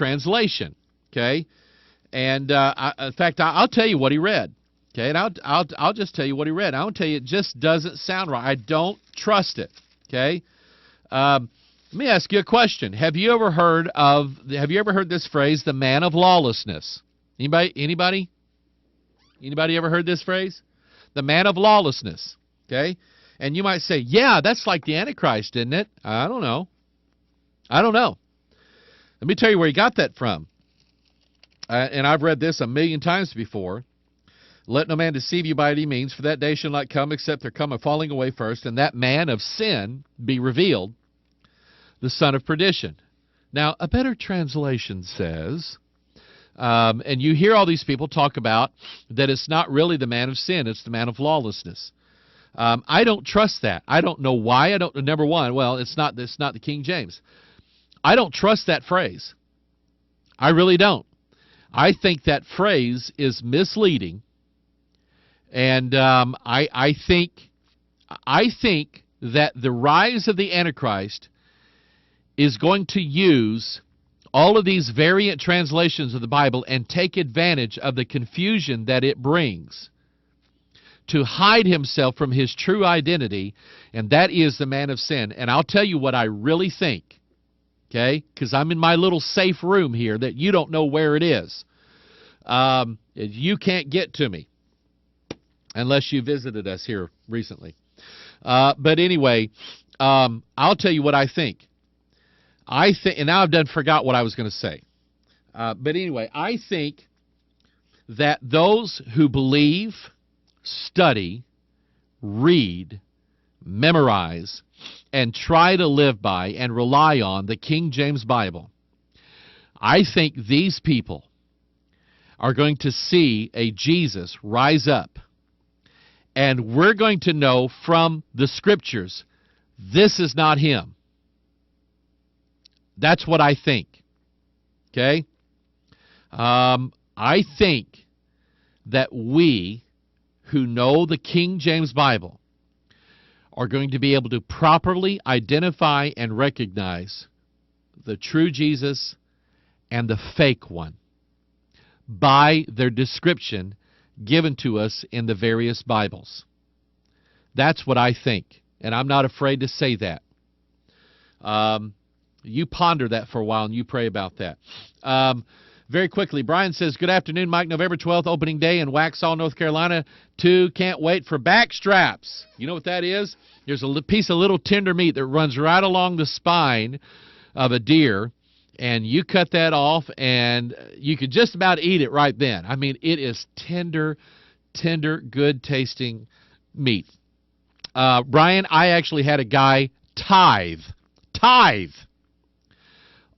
translation. Okay, and in fact, I'll tell you what he read. Okay, and I'll just tell you what he read. I'll tell you it just doesn't sound right. I don't trust it. Okay, let me ask you a question. Have you ever heard this phrase, the man of lawlessness? Anybody ever heard this phrase? The man of lawlessness. Okay, and you might say, yeah, that's like the Antichrist, isn't it? I don't know. Let me tell you where he got that from. And I've read this 1,000,000 times before. Let no man deceive you by any means, for that day shall not come except there come a falling away first, and that man of sin be revealed, the son of perdition. Now, a better translation says, and you hear all these people talk about that it's not really the man of sin, it's the man of lawlessness. I don't trust that. I don't know why. Number one, well, it's not the King James. I don't trust that phrase. I really don't. I think that phrase is misleading, and I think that the rise of the Antichrist is going to use all of these variant translations of the Bible and take advantage of the confusion that it brings to hide himself from his true identity, and that is the man of sin. And I'll tell you what I really think, okay, because I'm in my little safe room here that you don't know where it is. You can't get to me unless you visited us here recently. But anyway, I'll tell you what I think. And now I've forgot what I was going to say. But anyway, I think that those who believe, study, read, memorize, and try to live by and rely on the King James Bible, I think these people are going to see a Jesus rise up. And we're going to know from the Scriptures, this is not him. That's what I think. Okay? I think that we who know the King James Bible are going to be able to properly identify and recognize the true Jesus and the fake one by their description given to us in the various Bibles. That's what I think, and I'm not afraid to say that. You ponder that for a while and you pray about that. Very quickly, Brian says, good afternoon, Mike. November 12th, opening day in Waxhaw, North Carolina. 2, can't wait for back straps. You know what that is? There's a piece of little tender meat that runs right along the spine of a deer, and you cut that off, and you could just about eat it right then. I mean, it is tender, good-tasting meat. Brian, I actually had a guy tithe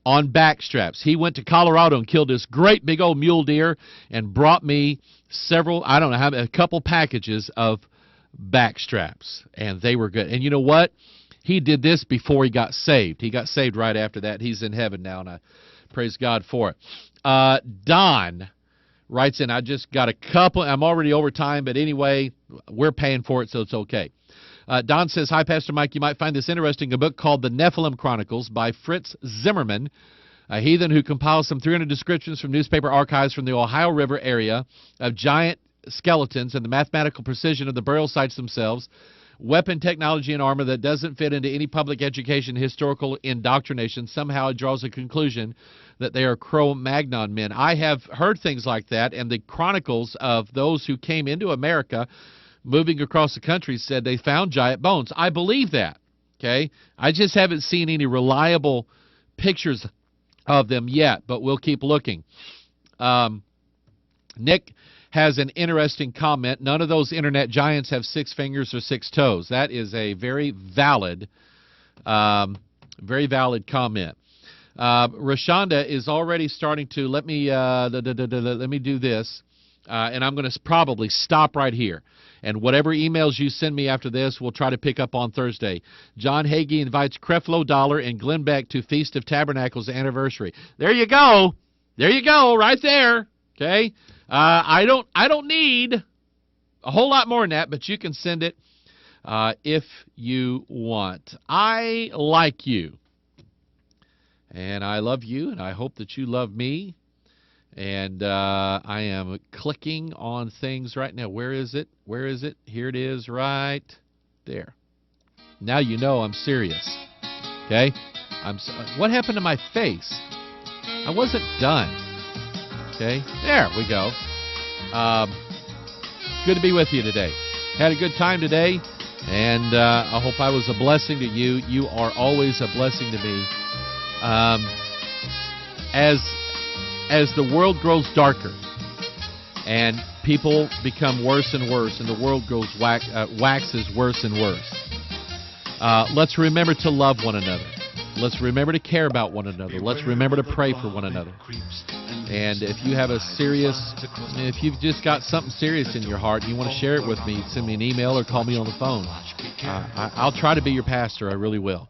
on back straps. He went to Colorado and killed this great big old mule deer and brought me a couple packages of back straps, and they were good. And you know what? He did this before he got saved. He got saved right after that. He's in heaven now, and I praise God for it. Don writes in, I just got a couple. I'm already over time, but anyway, we're paying for it, so it's okay. Don says, hi, Pastor Mike. You might find this interesting, a book called The Nephilim Chronicles by Fritz Zimmerman, a heathen who compiles some 300 descriptions from newspaper archives from the Ohio River area of giant skeletons and the mathematical precision of the burial sites themselves, weapon technology and armor that doesn't fit into any public education, historical indoctrination. Somehow it draws a conclusion that they are Cro-Magnon men. I have heard things like that, and the chronicles of those who came into America moving across the country said they found giant bones. I believe that, okay? I just haven't seen any reliable pictures of them yet, but we'll keep looking. Nick has an interesting comment. None of those internet giants have 6 fingers or 6 toes. That is a very valid comment. Rashonda is already starting to, let me do this, and I'm going to probably stop right here. And whatever emails you send me after this, we'll try to pick up on Thursday. John Hagee invites Creflo Dollar and Glenn Beck to Feast of Tabernacles anniversary. There you go. There you go, right there. Okay? I don't need a whole lot more than that, but you can send it if you want. I like you. And I love you, and I hope that you love me. And I am clicking on things right now. Where is it? Where is it? Here it is right there. Now you know I'm serious. Okay? What happened to my face? I wasn't done. Okay? There we go. Good to be with you today. Had a good time today, and I hope I was a blessing to you. You are always a blessing to me. As the world grows darker and people become worse and worse and the world waxes worse and worse, let's remember to love one another. Let's remember to care about one another. Let's remember to pray for one another. And if you have if you've just got something serious in your heart and you want to share it with me, send me an email or call me on the phone. I'll try to be your pastor. I really will.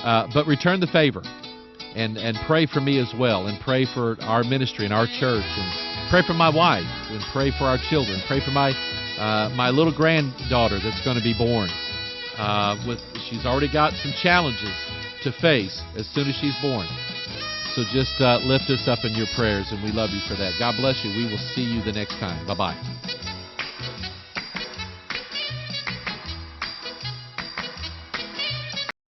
But return the favor. And pray for me as well, and pray for our ministry and our church, and pray for my wife, and pray for our children. Pray for my little granddaughter that's going to be born. She's already got some challenges to face as soon as she's born. So just lift us up in your prayers, and we love you for that. God bless you. We will see you the next time. Bye-bye.